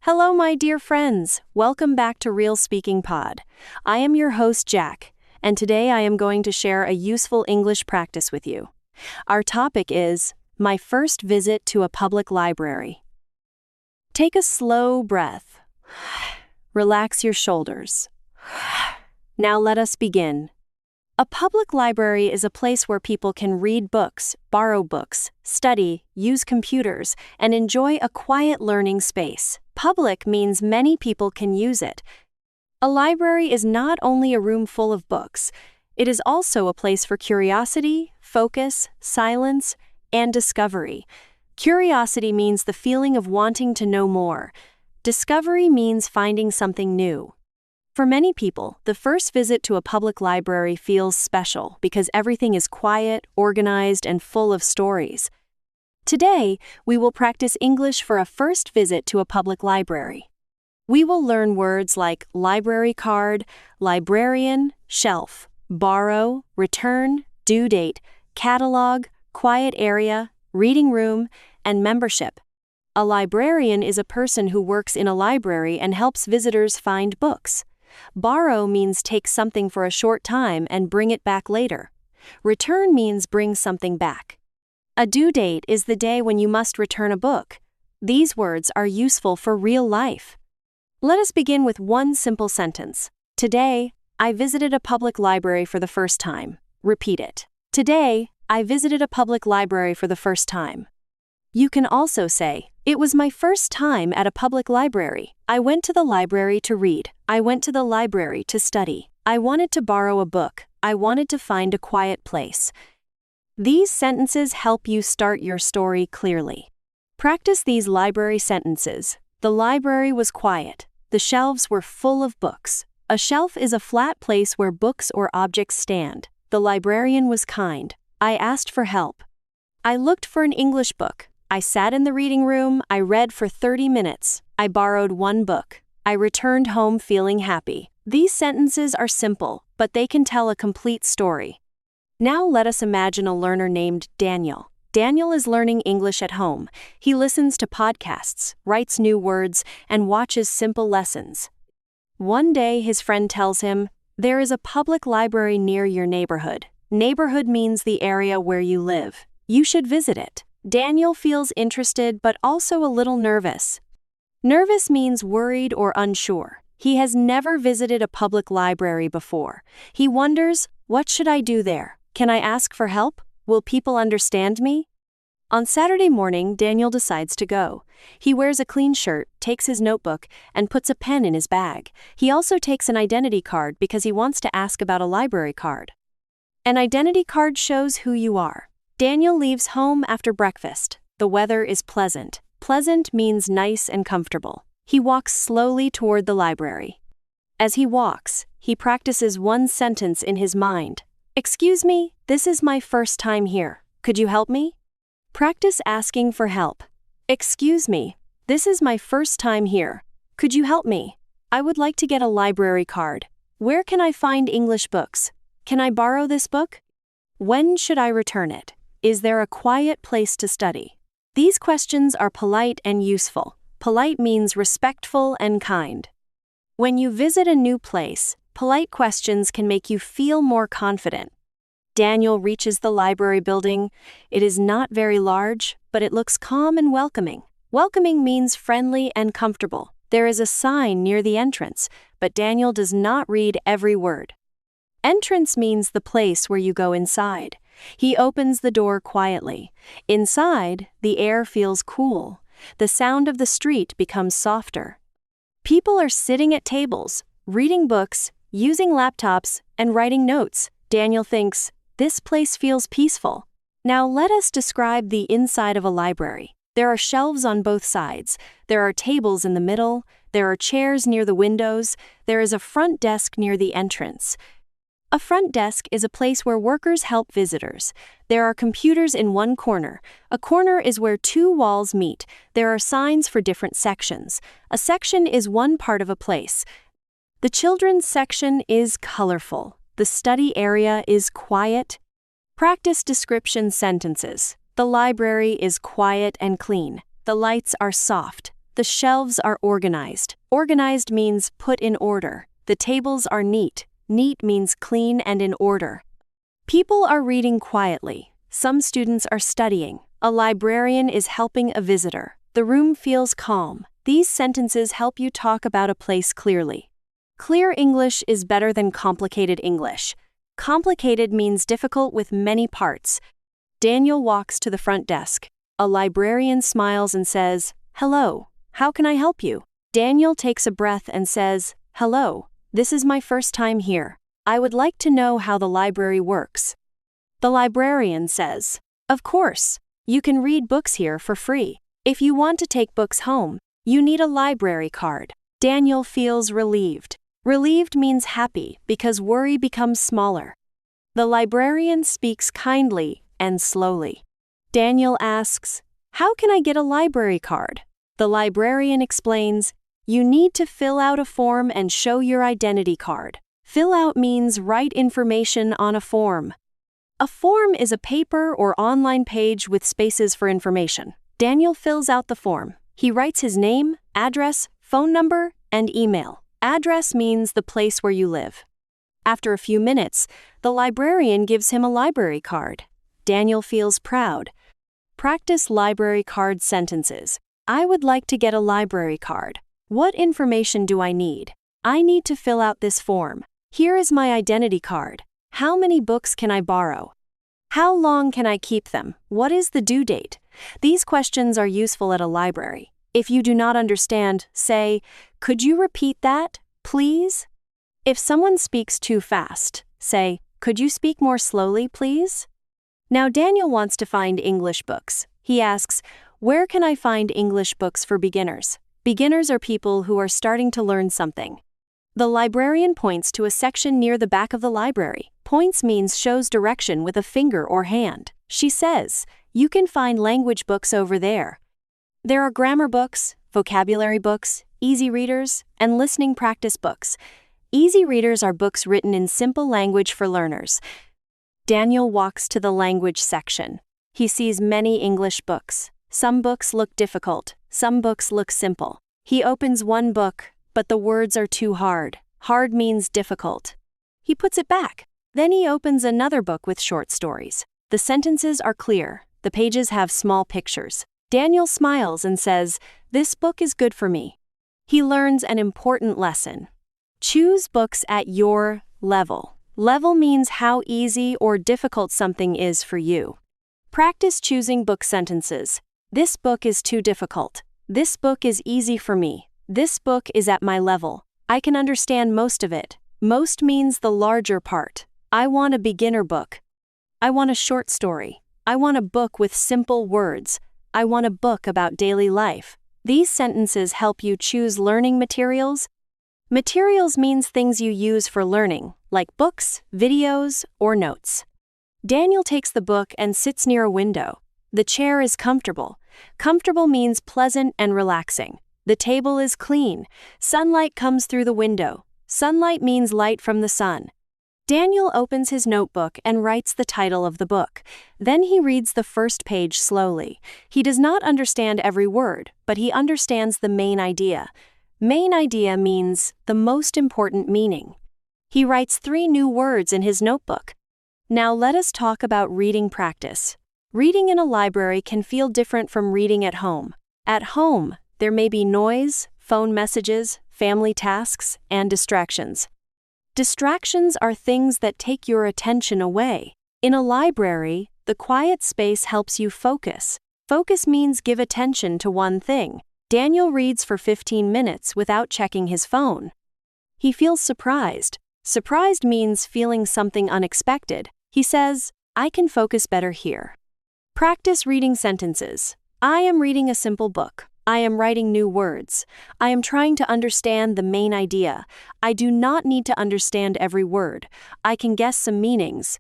Hello, my dear friends. Welcome back to Real Speaking Pod. I am your host, Jack, and today I am going to share a useful English practice with you. Our topic is my first visit to a public library. Take a slow breath. Relax your shoulders. Now let us begin. A public library is a place where people can read books, borrow books, study, use computers, and enjoy a quiet learning space. Public means many people can use it. A library is not only a room full of books, it is also a place for curiosity, focus, silence, and discovery. Curiosity means the feeling of wanting to know more. Discovery means finding something new. For many people, the first visit to a public library feels special because everything is quiet, organized, and full of stories. Today, we will practice English for a first visit to a public library. We will learn words like library card, librarian, shelf, borrow, return, due date, catalog, quiet area, reading room, and membership. A librarian is a person who works in a library and helps visitors find books. Borrow means take something for a short time and bring it back later. Return means bring something back. A due date is the day when you must return a book. These words are useful for real life. Let us begin with one simple sentence. Today, I visited a public library for the first time. Repeat it. Today, I visited a public library for the first time. You can also say, it was my first time at a public library. I went to the library to read. I went to the library to study. I wanted to borrow a book. I wanted to find a quiet place. These sentences help you start your story clearly. Practice these library sentences. The library was quiet. The shelves were full of books. A shelf is a flat place where books or objects stand. The librarian was kind. I asked for help. I looked for an English book. I sat in the reading room. I read for 30 minutes. I borrowed one book. I returned home feeling happy. These sentences are simple, but they can tell a complete story. Now let us imagine a learner named Daniel. Daniel is learning English at home. He listens to podcasts, writes new words, and watches simple lessons. One day his friend tells him, there is a public library near your neighborhood. Neighborhood means the area where you live. You should visit it. Daniel feels interested but also a little nervous. Nervous means worried or unsure. He has never visited a public library before. He wonders, what should I do there? Can I ask for help? Will people understand me? On Saturday morning, Daniel decides to go. He wears a clean shirt, takes his notebook, and puts a pen in his bag. He also takes an identity card because he wants to ask about a library card. An identity card shows who you are. Daniel leaves home after breakfast. The weather is pleasant. Pleasant means nice and comfortable. He walks slowly toward the library. As he walks, he practices one sentence in his mind. Excuse me, this is my first time here. Could you help me? Practice asking for help. Excuse me, this is my first time here. Could you help me? I would like to get a library card. Where can I find English books? Can I borrow this book? When should I return it? Is there a quiet place to study? These questions are polite and useful. Polite means respectful and kind. When you visit a new place, polite questions can make you feel more confident. Daniel reaches the library building. It is not very large, but it looks calm and welcoming. Welcoming means friendly and comfortable. There is a sign near the entrance, but Daniel does not read every word. Entrance means the place where you go inside. He opens the door quietly. Inside, the air feels cool. The sound of the street becomes softer. People are sitting at tables, reading books, using laptops, and writing notes. Daniel thinks, this place feels peaceful. Now let us describe the inside of a library. There are shelves on both sides. There are tables in the middle. There are chairs near the windows. There is a front desk near the entrance. A front desk is a place where workers help visitors. There are computers in one corner. A corner is where two walls meet. There are signs for different sections. A section is one part of a place. The children's section is colorful. The study area is quiet. Practice description sentences. The library is quiet and clean. The lights are soft. The shelves are organized. Organized means put in order. The tables are neat. Neat means clean and in order. People are reading quietly. Some students are studying. A librarian is helping a visitor. The room feels calm. These sentences help you talk about a place clearly. Clear English is better than complicated English. Complicated means difficult with many parts. Daniel walks to the front desk. A librarian smiles and says, "Hello, how can I help you?" Daniel takes a breath and says, "Hello, this is my first time here. I would like to know how the library works." The librarian says, "Of course, you can read books here for free. If you want to take books home, you need a library card." Daniel feels relieved. Relieved means happy because worry becomes smaller. The librarian speaks kindly and slowly. Daniel asks, "How can I get a library card?" The librarian explains, "You need to fill out a form and show your identity card." Fill out means write information on a form. A form is a paper or online page with spaces for information. Daniel fills out the form. He writes his name, address, phone number, and email. Address means the place where you live. After a few minutes, the librarian gives him a library card. Daniel feels proud. Practice library card sentences. I would like to get a library card. What information do I need? I need to fill out this form. Here is my identity card. How many books can I borrow? How long can I keep them? What is the due date? These questions are useful at a library. If you do not understand, say, "Could you repeat that, please?" If someone speaks too fast, say, "Could you speak more slowly, please?" Now Daniel wants to find English books. He asks, "Where can I find English books for beginners?" Beginners are people who are starting to learn something. The librarian points to a section near the back of the library. Points means shows direction with a finger or hand. She says, "You can find language books over there." There are grammar books, vocabulary books, easy readers, and listening practice books. Easy readers are books written in simple language for learners. Daniel walks to the language section. He sees many English books. Some books look difficult, some books look simple. He opens one book, but the words are too hard. Hard means difficult. He puts it back. Then he opens another book with short stories. The sentences are clear. The pages have small pictures. Daniel smiles and says, "This book is good for me." He learns an important lesson. Choose books at your level. Level means how easy or difficult something is for you. Practice choosing book sentences. This book is too difficult. This book is easy for me. This book is at my level. I can understand most of it. Most means the larger part. I want a beginner book. I want a short story. I want a book with simple words. I want a book about daily life. These sentences help you choose learning materials. Materials means things you use for learning, like books, videos, or notes. Daniel takes the book and sits near a window. The chair is comfortable. Comfortable means pleasant and relaxing. The table is clean. Sunlight comes through the window. Sunlight means light from the sun. Daniel opens his notebook and writes the title of the book. Then he reads the first page slowly. He does not understand every word, but he understands the main idea. Main idea means the most important meaning. He writes 3 new words in his notebook. Now let us talk about reading practice. Reading in a library can feel different from reading at home. At home, there may be noise, phone messages, family tasks, and distractions. Distractions are things that take your attention away. In a library, the quiet space helps you focus. Focus means give attention to one thing. Daniel reads for 15 minutes without checking his phone. He feels surprised. Surprised means feeling something unexpected. He says, "I can focus better here." Practice reading sentences. I am reading a simple book. I am writing new words. I am trying to understand the main idea. I do not need to understand every word. I can guess some meanings.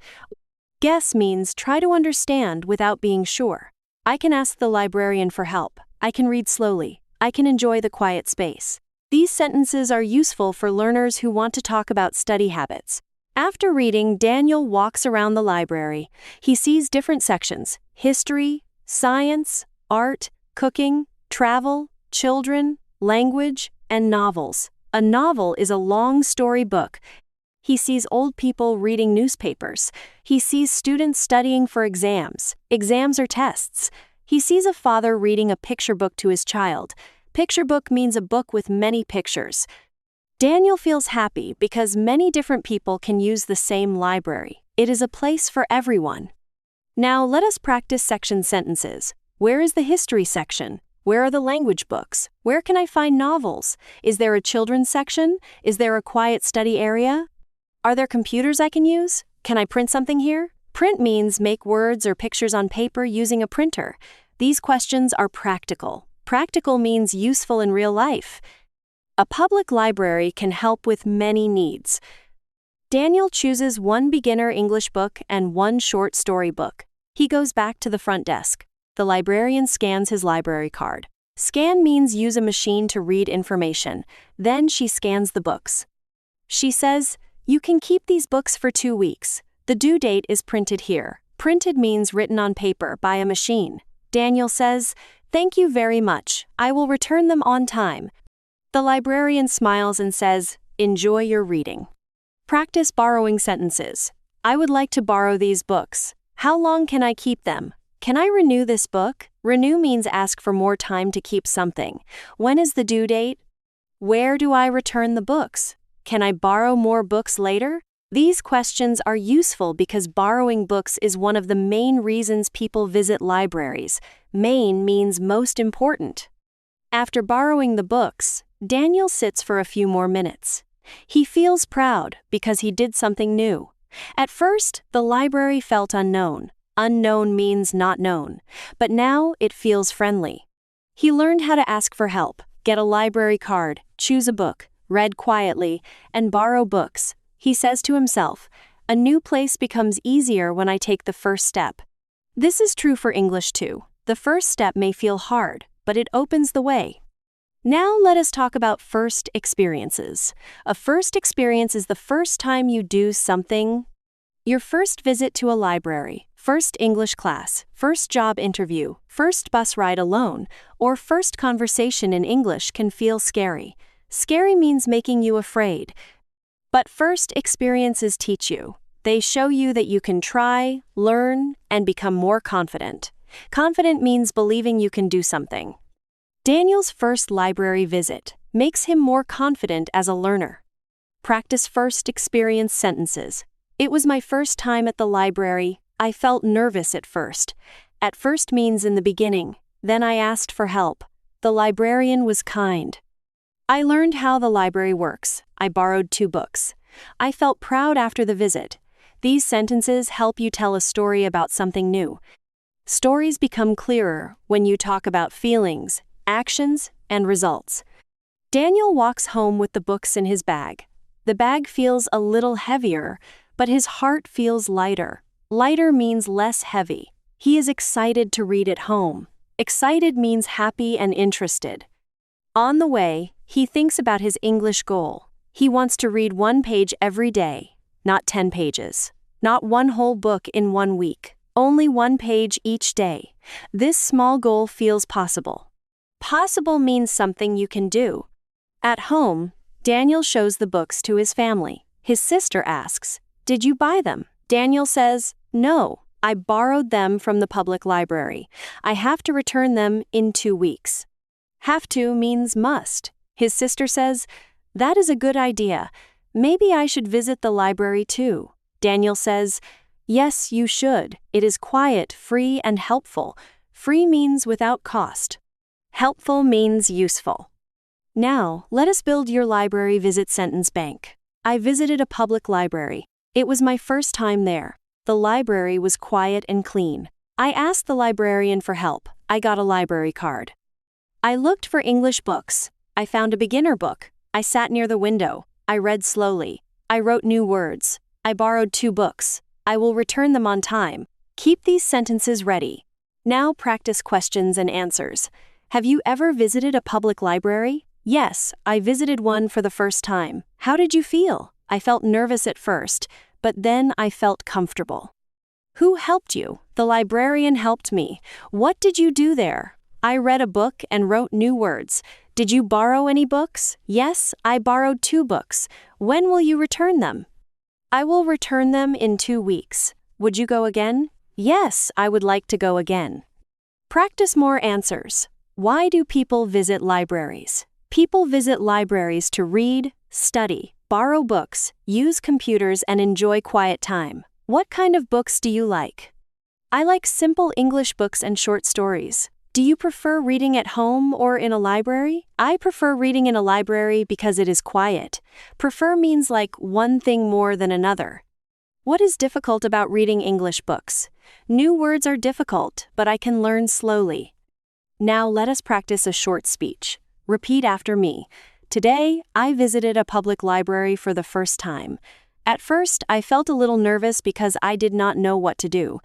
Guess means try to understand without being sure. I can ask the librarian for help. I can read slowly. I can enjoy the quiet space. These sentences are useful for learners who want to talk about study habits. After reading, Daniel walks around the library. He sees different sections: history, science, art, cooking, travel, children, language, and novels. A novel is a long story book. He sees old people reading newspapers. He sees students studying for exams. Exams are tests. He sees a father reading a picture book to his child. Picture book means a book with many pictures. Daniel feels happy because many different people can use the same library. It is a place for everyone. Now let us practice section sentences. Where is the history section? Where are the language books? Where can I find novels? Is there a children's section? Is there a quiet study area? Are there computers I can use? Can I print something here? Print means make words or pictures on paper using a printer. These questions are practical. Practical means useful in real life. A public library can help with many needs. Daniel chooses one beginner English book and one short story book. He goes back to the front desk. The librarian scans his library card. Scan means use a machine to read information. Then she scans the books. She says, "You can keep these books for 2 weeks. The due date is printed here." Printed means written on paper by a machine. Daniel says, "Thank you very much. I will return them on time." The librarian smiles and says, "Enjoy your reading." Practice borrowing sentences. I would like to borrow these books. How long can I keep them? Can I renew this book? Renew means ask for more time to keep something. When is the due date? Where do I return the books? Can I borrow more books later? These questions are useful because borrowing books is one of the main reasons people visit libraries. Main means most important. After borrowing the books, Daniel sits for a few more minutes. He feels proud because he did something new. At first, the library felt unknown. Unknown means not known, but now it feels friendly. He learned how to ask for help, get a library card, choose a book, read quietly, and borrow books. He says to himself, "A new place becomes easier when I take the first step." This is true for English too. The first step may feel hard, but it opens the way. Now let us talk about first experiences. A first experience is the first time you do something. Your first visit to a library, first English class, first job interview, first bus ride alone, or first conversation in English can feel scary. Scary means making you afraid. But first experiences teach you. They show you that you can try, learn, and become more confident. Confident means believing you can do something. Daniel's first library visit makes him more confident as a learner. Practice first experience sentences. It was my first time at the library. I felt nervous at first. At first means in the beginning. Then I asked for help. The librarian was kind. I learned how the library works. I borrowed 2 books. I felt proud after the visit. These sentences help you tell a story about something new. Stories become clearer when you talk about feelings, actions, and results. Daniel walks home with the books in his bag. The bag feels a little heavier, but his heart feels lighter. Lighter means less heavy. He is excited to read at home. Excited means happy and interested. On the way, he thinks about his English goal. He wants to read 1 page every day, not 10 pages. Not 1 whole book in 1 week, only 1 page each day. This small goal feels possible. Possible means something you can do. At home, Daniel shows the books to his family. His sister asks, "Did you buy them?" Daniel says, "No, I borrowed them from the public library. I have to return them in 2 weeks." Have to means must. His sister says, "That is a good idea. Maybe I should visit the library too." Daniel says, "Yes, you should. It is quiet, free, and helpful." Free means without cost. Helpful means useful. Now, let us build your library visit sentence bank. I visited a public library. It was my first time there. The library was quiet and clean. I asked the librarian for help. I got a library card. I looked for English books. I found a beginner book. I sat near the window. I read slowly. I wrote new words. I borrowed 2 books. I will return them on time. Keep these sentences ready. Now practice questions and answers. Have you ever visited a public library? Yes, I visited one for the first time. How did you feel? I felt nervous at first, but then I felt comfortable. Who helped you? The librarian helped me. What did you do there? I read a book and wrote new words. Did you borrow any books? Yes, I borrowed 2 books. When will you return them? I will return them in 2 weeks. Would you go again? Yes, I would like to go again. Practice more answers. Why do people visit libraries? People visit libraries to read, study, borrow books, use computers, and enjoy quiet time. What kind of books do you like? I like simple English books and short stories. Do you prefer reading at home or in a library? I prefer reading in a library because it is quiet. Prefer means like one thing more than another. What is difficult about reading English books? New words are difficult, but I can learn slowly. Now let us practice a short speech. Repeat after me. Today, I visited a public library for the first time. At first, I felt a little nervous because I did not know what to do.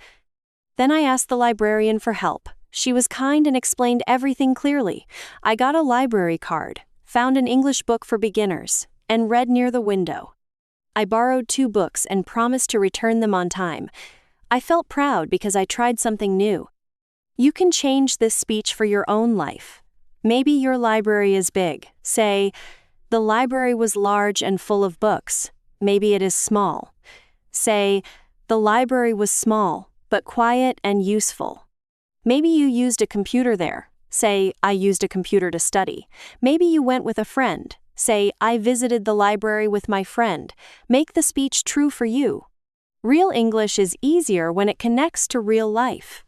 Then I asked the librarian for help. She was kind and explained everything clearly. I got a library card, found an English book for beginners, and read near the window. I borrowed 2 books and promised to return them on time. I felt proud because I tried something new. You can change this speech for your own life. Maybe your library is big. Say, the library was large and full of books. Maybe it is small. Say, the library was small, but quiet and useful. Maybe you used a computer there. Say, I used a computer to study. Maybe you went with a friend. Say, I visited the library with my friend. Make the speech true for you. Real English is easier when it connects to real life.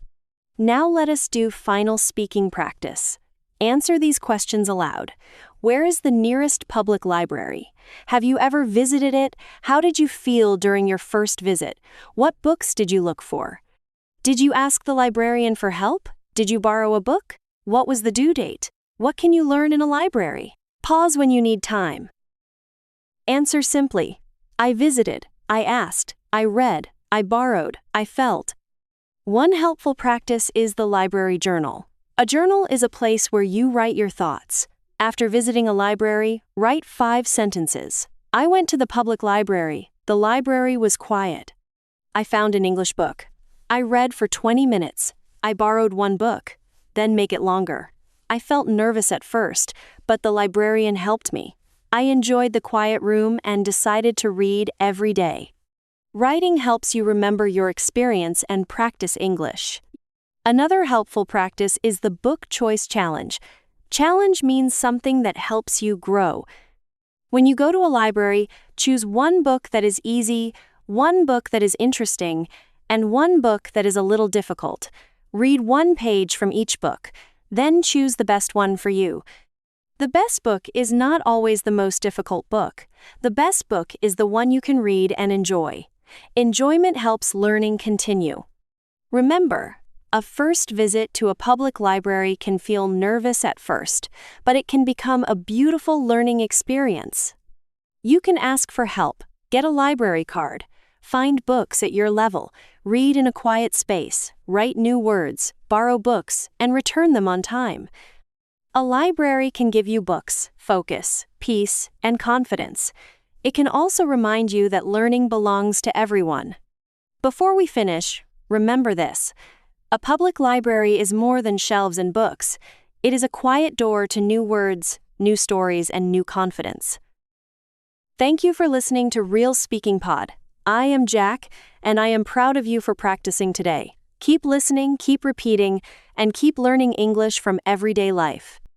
Now let us do final speaking practice. Answer these questions aloud. Where is the nearest public library? Have you ever visited it? How did you feel during your first visit? What books did you look for? Did you ask the librarian for help? Did you borrow a book? What was the due date? What can you learn in a library? Pause when you need time. Answer simply. I visited, I asked, I read, I borrowed, I felt. One helpful practice is the library journal. A journal is a place where you write your thoughts. After visiting a library, write 5 sentences. I went to the public library. The library was quiet. I found an English book. I read for 20 minutes. I borrowed 1 book. Then make it longer. I felt nervous at first, but the librarian helped me. I enjoyed the quiet room and decided to read every day. Writing helps you remember your experience and practice English. Another helpful practice is the book choice challenge. Challenge means something that helps you grow. When you go to a library, choose 1 book that is easy, 1 book that is interesting, and 1 book that is a little difficult. Read 1 page from each book, then choose the best one for you. The best book is not always the most difficult book. The best book is the one you can read and enjoy. Enjoyment helps learning continue. Remember, a first visit to a public library can feel nervous at first, but it can become a beautiful learning experience. You can ask for help, get a library card, find books at your level, read in a quiet space, write new words, borrow books, and return them on time. A library can give you books, focus, peace, and confidence. It can also remind you that learning belongs to everyone. Before we finish, remember this. A public library is more than shelves and books. It is a quiet door to new words, new stories, and new confidence. Thank you for listening to Real Speaking Pod. I am Jack, and I am proud of you for practicing today. Keep listening, keep repeating, and keep learning English from everyday life.